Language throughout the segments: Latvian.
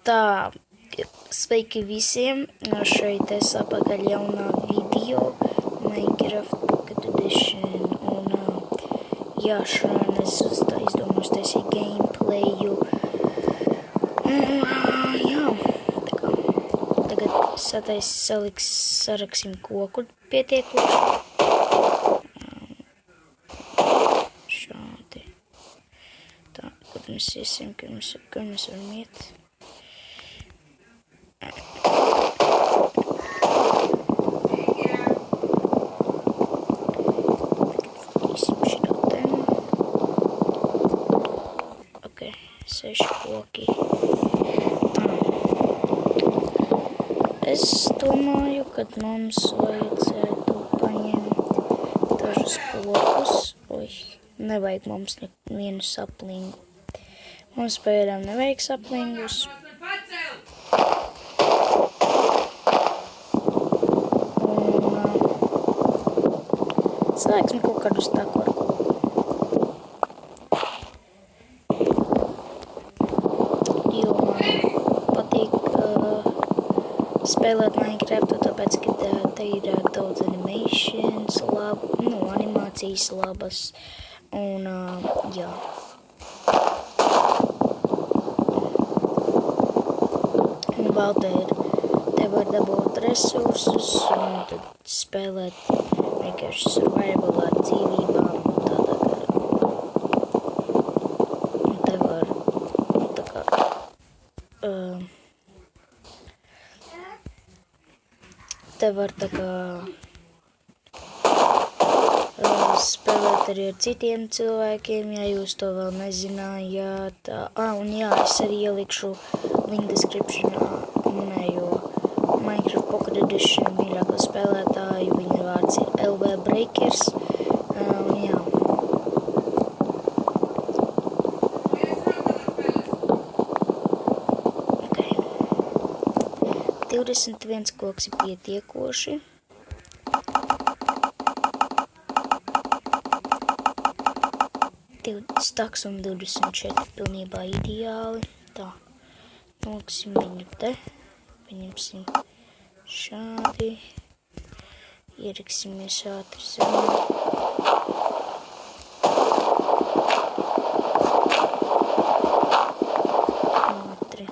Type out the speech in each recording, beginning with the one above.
Tā, sveiki visiem, šeit es apakaļ jaunā video Minecraft Pocket Edition, un jā, šodien es izdomāju taisīt gameplayu, jā, tā kā tagad saraksim koku pietiekoši, šādi, tā, kur mēs iesim, kur mēs varam iet. Seši koki. Es domāju, ka mums vajadzētu paņemt dažus kokus. Nevajag mums nevienu saplingu. Mums pēdām nevajag saplingus. Sāksim kaut kādu staku ar koku. Jo man patīk spēlēt Minecraftu, tāpēc, ka te ir daudz animations, animācijas labas, un jā. Un vēl te var dabūt resursus, un tad spēlēt vienkārši survival ar dzīvībām, un tādā garā. Un te var, tā kā, te var tā kā spēlēt arī ar citiem cilvēkiem, ja jūs to vēl nezinājāt. Un jā, es arī ielikšu link descriptionā manējo Minecraft Pocket Edition mīļāko spēlētāju. Viņa vārds ir LV Breakers. Un jā. Okay. 21 koks ir pietiekoši. Staks un 24 pilnībā ideāli. Tā, noliksim viņu te. Paņemsim šādi. Ieraksimies ātri zemē. Ātri.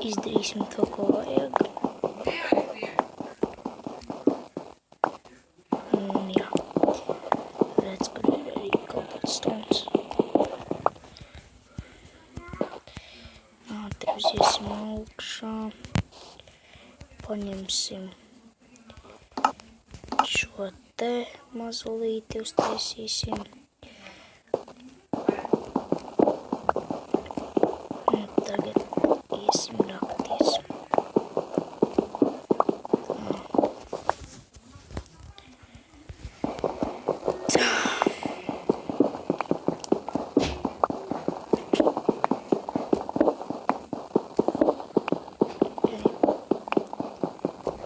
Izdarīsim to, ko vajag. Un jā. Redz, kur ir arī cobblestone. Ātri uziesim augšā. Paņemsim šo te mazulīti, uztaisīsim. Un tagad iesim rakties.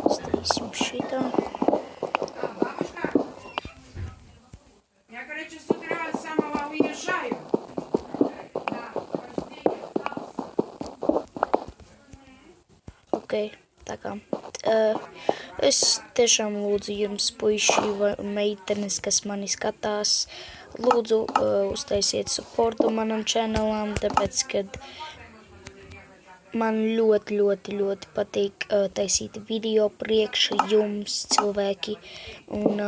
Стоим шито. Я, короче, с утра самого уезжаю. Ok, tā kā. Es tiešām lūdzu jums, puiši vai meitenes, kas mani skatās, lūdzu uztaisiet supportu manam channelam, tāpēc, kad man ļoti patīk taisīt video priekš jums, cilvēki. Un,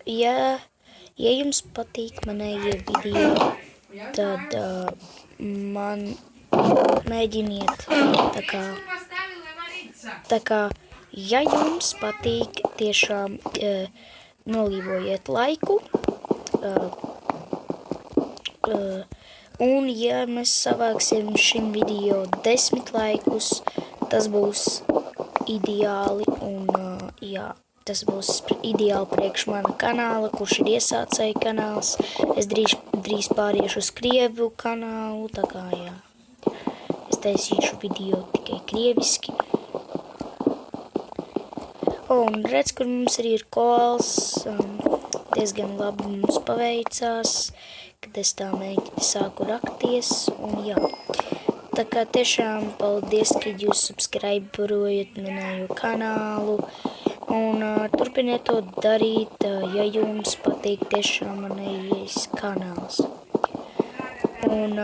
ja jums patīk manējie video, tad man mēģiniet, tā kā, ja jums patīk, tiešām nolīvojiet laiku, un ja mēs savāksim šim video 10 laikus, tas būs ideāli, un jā, tas būs ideāli priekš mana kanāla, kurš ir iesācēja kanāls. Es drīz pāriešu uz Krievu kanālu, tā kā jā. Es taisīšu video tikai krieviski. Un redz, kur mums arī ir kols, diezgan labi mums paveicās, kad es tā mēģinu sāku rakties, un jā. Tā kā tiešām paldies, ka jūs subscriberojat manējo kanālu, un turpiniet to darīt, ja jums patīk tiešām manējais kanāls. Un,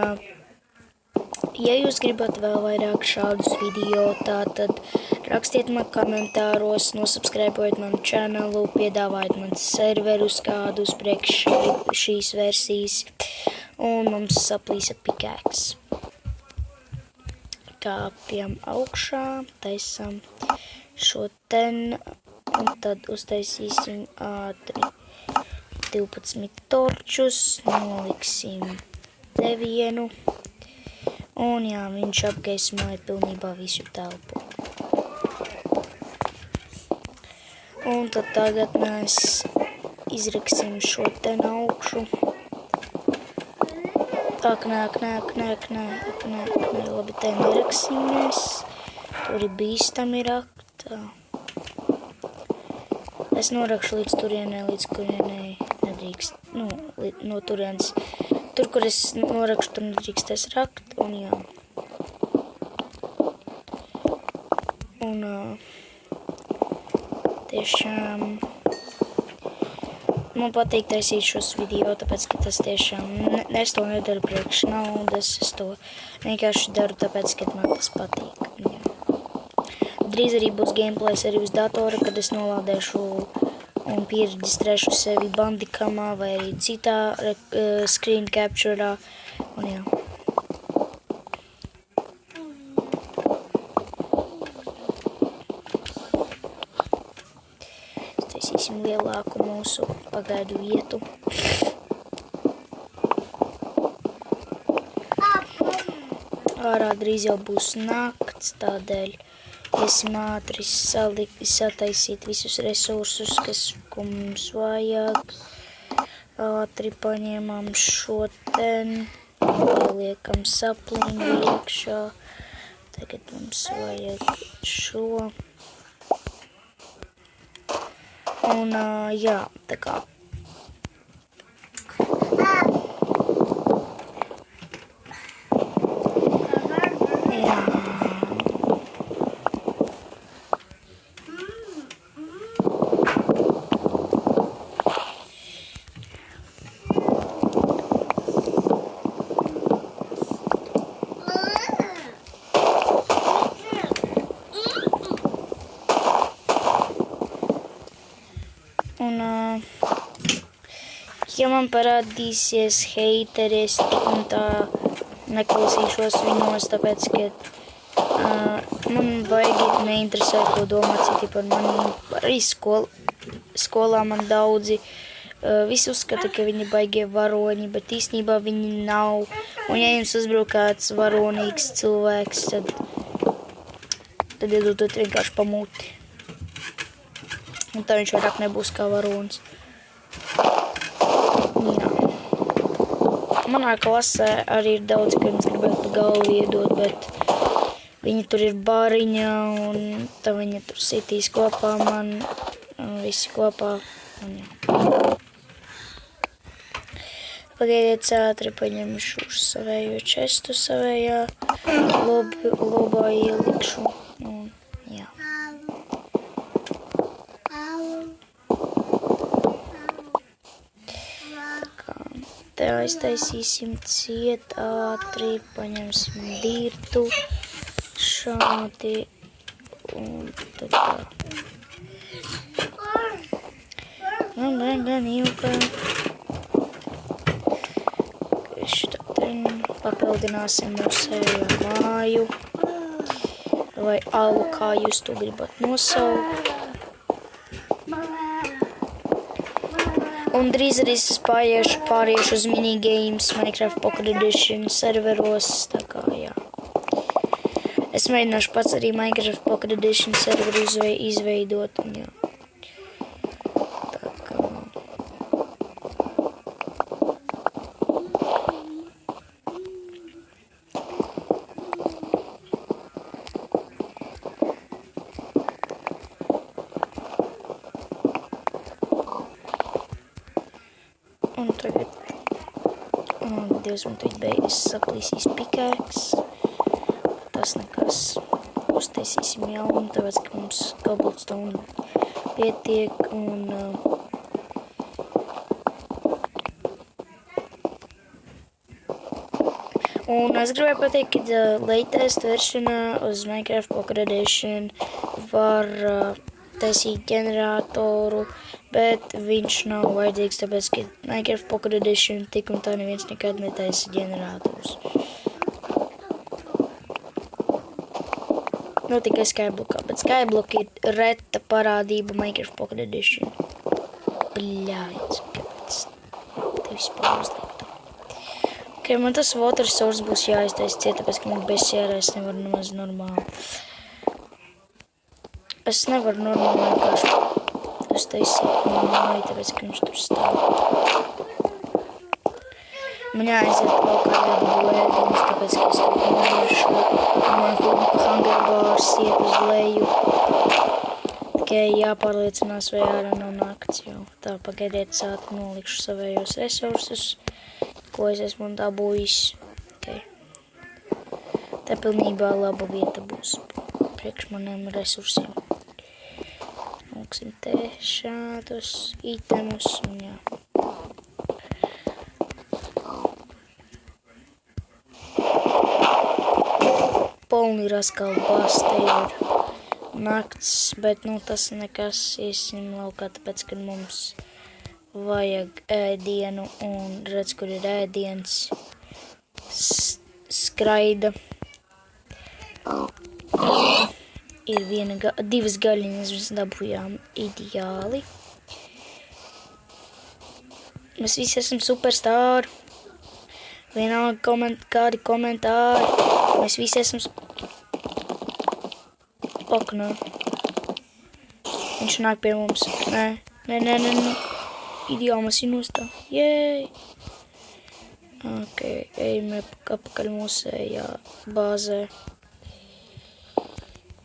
ja jūs gribat vēl vairāk šādus video, tātad rakstiet man komentāros, nosubscribeojiet manu channelu, piedāvājiet man serverus kādus priekš šīs versijas, un mums saplīsa pikēks. Kāpjam augšā, taisam šo ten, un tad uztaisīsim ātri 12 torčus, noliksim devienu, un jā, viņš apgaismoja pilnībā visu telpu. Un tad tagad mēs izraksim šo ten augšu. Tak, nāk, labi, te neraksimies. Tur ir bīstami rakt. Es norakšu līdz turienei, līdz kurienei nedrīkst, no turienes. Tur, kur es norakšu, tur nedrīkstēs rakt, un jā. Un tiešām man patīk taisīt šos video, tāpēc, ka tas tiešām, es to nedaru priekš naudas, es to vienkārši daru, tāpēc, ka man tas patīk. Jā. Drīz arī būs gameplays arī uz datora, kad es nolādēšu un pieregistrēšu sevi Bandicamā vai arī citā screen capturā, un jā. Taisīsim lielāku mūsu pagaidu vietu. Ārā drīz jau būs nakts, tādēļ iesim ātri sataisīt visus resursus, ko mums vajag. Ātri paņemam šo ten, ieliekam sapliņu iekšā. Tagad mums vajag šo. Un jā, tā kā. Jā. Un, ja man parādīsies heiteri, es tik un tā neklausīšos viņos, tāpēc, ka man baigi neinteresē, ko domā citi par maniem. Arī skolā man daudzi visi uzskata, ka viņi baigie varoņi, bet īstenībā viņi nav. Un ja jums uzbruk kāds varonīgs cilvēks, tad iedodat vienkārši pamūti. Un tā viņš vairāk nebūs kā varonis. Jā. Manā klasē arī ir daudz, ka viņas gribētu pa galvu iedot, bet viņi tur ir bariņa, un tā viņa tur sitīs kopā man, visi kopā. Un jā. Pagaidiet ātri, paņemšu uz savējo čestu, savējā lobā ielikšu. Un jā. Te aiztaisīsim ciet ātri, paņemsim dirtu šādi un tad tā. Gan ilga. Papildināsim mūsējo māju vai alu, kā jūs to gribat nosaukt. Un drīz arī es pāriešu uz minigames Minecraft Pocket Edition serveros, tā kā jā. Es mēģināšu pats arī Minecraft Pocket Edition serveru izveidot, un jā. Tā kā. Un tagad 20 beigas saplīsīs pikēks. Tas nekas. Uztaisīsim jaunu, tāpēc, ka mums cobblestone pietiek un es gribēju pateikt, ka latest versionā uz Minecraft Pocket Edition var taisīt ģeneratoru, bet viņš nav vajadzīgs, tāpēc, ka Minecraft Pocket Edition tik un tā neviens nekad netaisa ģenerators. Nu, tikai Skyblockā, bet Skyblock ir reta parādība Minecraft Pocket Edition. Bļāviens, kāpēc te vispār uzlikt. Ok, man tas water source būs jāiztaisa ciet, tāpēc, ka man bez sierā es nevaru nemaz normāli. Es nevaru normāli vienkārši uztaisīt māju, tāpēc, ka viņš tur stāv. Man jāaiziet laukā jādabū ēdienas, tāpēc, ka es tur nomiršu. Man hunger bars iet uz leju. Tikai jāpārliecinās, vai ārā nav nakts, jo tā pagaidiet sāti nolikšu savējos resursus, ko es esmu dabūjis. Okay. Tā pilnībā laba vieta būs priekš maniem resursiem. Noksim te šādus itemus un jā. Polni raskalbās, te ir nakts, bet nu tas nekas, iesim laukā, tāpēc, ka mums vajag ēdienu un redz, kur ir ēdiens, skraida. Ir divas gaļiņas, mēs dabūjām ideāli. Mēs visi esam superstāri. Vienalga kādi komentāri. Mēs visi esam Ok, nē. Viņš nāk pie mums. Nē. Ideāli mēs ir nostā. Jēj! Ok, ejam apakaļ mūsējā bāzē.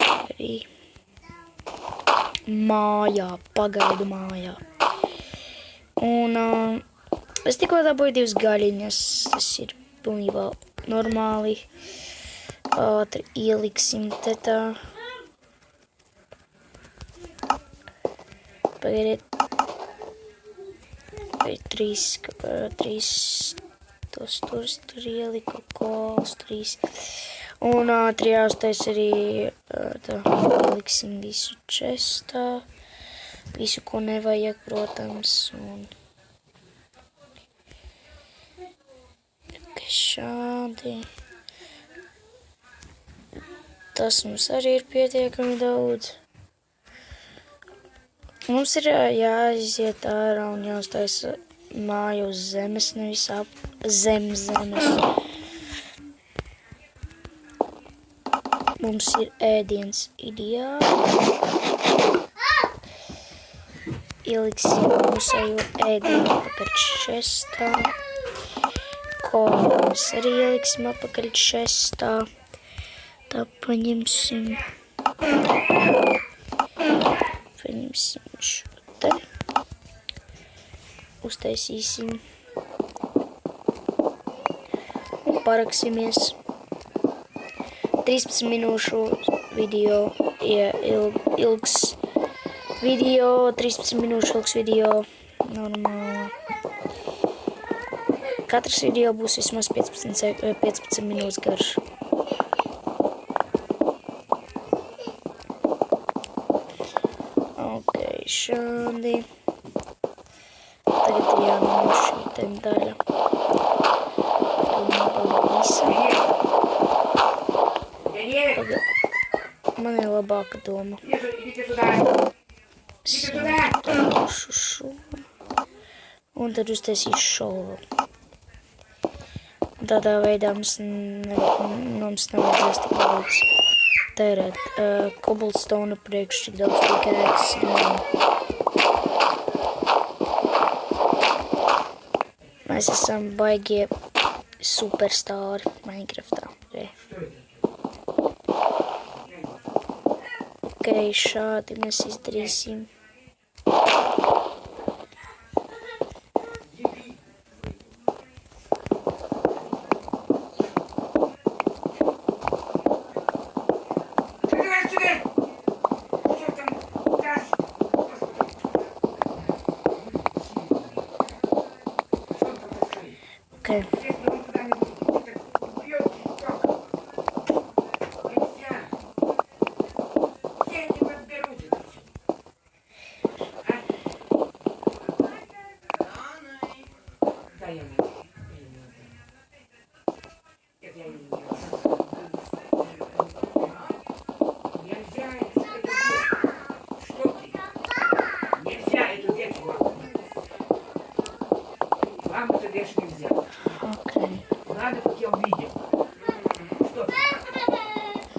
Arī mājā, pagaidu mājā. Un es tikko dabūju divas gaļiņas. Tas ir pilnībā normāli. Ātri ieliksim te tā. Pagaidiet. Vai trīs tos tur ieliku, kols, 3. Un trijāstais arī tā ieliksim visu čestā. Visu, ko nevajag, protams. Un šādi. Tas mums arī ir pietiekami daudz. Mums ir jāiziet ārā un jāuztaisa māju uz zemes, nevis zem zemes. Mums ir ēdiens ideāli. Ieliksim mūsējo ēdienu apakaļ čestā. Mēs arī ieliksim apakaļ čestā. Tā paņemsim šo te. Uztaisīsim. Un paraksimies. 13 minūšu video ilgs video. 13 minūšu ilgs video. Normāli. Katrs video būs vismaz 15 minūtes garš. Ok, šādi. Tagad ir jānomir šī te daļa. Man ir labāka doma. Es šo. Un tad uztaisīšu šovu. Tādā veidā mums nevajadzēs tik daudz tērēt cobblestone priekš, tik daudz pikēks. Mēs esam baigie superstāri Minecraftā. Ok, šādi mēs izdarīsim. Если он туда не будет, бьет как. Нельзя. Я не подберу тебя. Да, я не. Я не делаю. Нельзя эту дверь. Что ты? Нельзя эту дверь лампу. Лампу-то вешать нельзя. Окей. Надо, как я увидел. Что ты?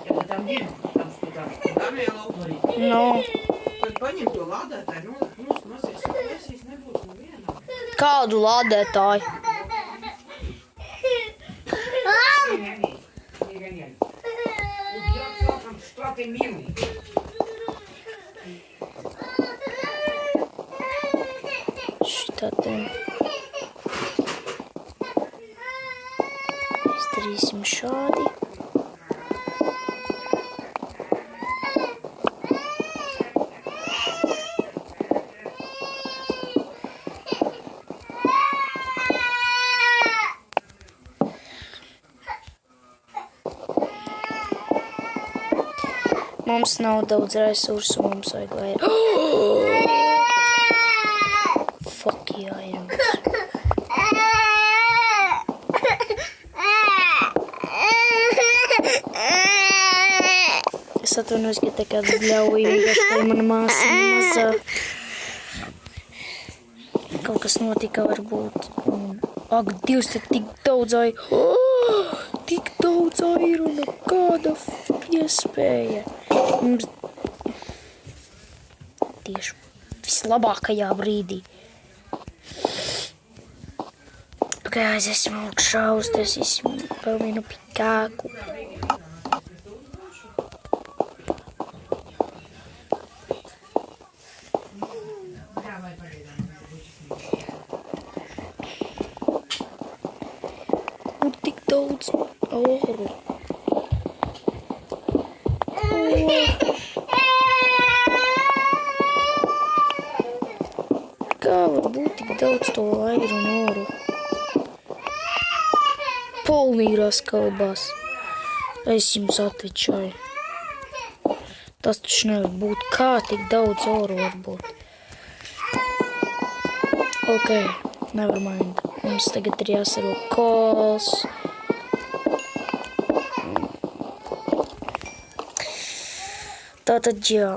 Это там видно, там что там. Там jau laukt. Nu, Tad paņem to lādētāju, nosies, nesīs, nebūs nevienam. kādu lādētāju? Не гони. Не гони. Убьет током, что ты милый. Šitā te. Izdarīsim šādi. Mums nav daudz resursu, mums vajag vairāk. Fuck yeah, Irons. Es atvainojos, ka tā kāds bļauj, vienkārši tā ir mana māsa mazā. Kaut kas notika varbūt. Ak, Dievs, te tik daudz tik daudz airuna, kāda iespēja. Mums tieši vislabākajā brīdī. Ok, esmu augšā, uztaisīsim vēl vienu pikāku. Kur tik daudz oru? Kā var būt tik daudz to airu un oru? Polnīrās kalbās. Es jums atvičāju. Tas taču nevar būt. Kā tik daudz oru var būt? Ok, never mind. Mums tagad ir jāsaro kols. Tātad jā.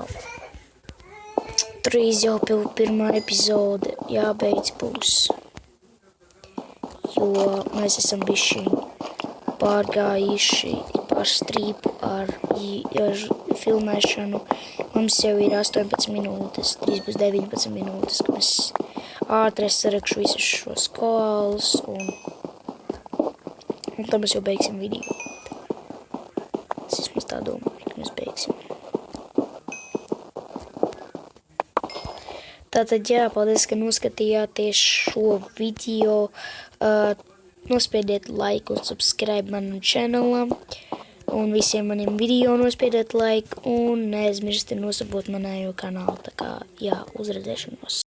Drīz jau pirmā epizode jābeidz būs. Jo mēs esam bišķi pārgājuši par strīpu ar filmēšanu. Mums jau ir 18 minūtes, 19 minūtes, ka mēs ātri sarakšu visus šos koalus un tad mēs jau beigsim video. Es vismaz tā domāju, ka mēs beigsim. Tātad jā, paldies, ka noskatījāties šo video. Nospiediet like un subscribe manam channelām. Un visiem maniem video nospiediet like un neaizmirstiet nosabot manējo kanālu. Tā kā jā, uzredzēšanos.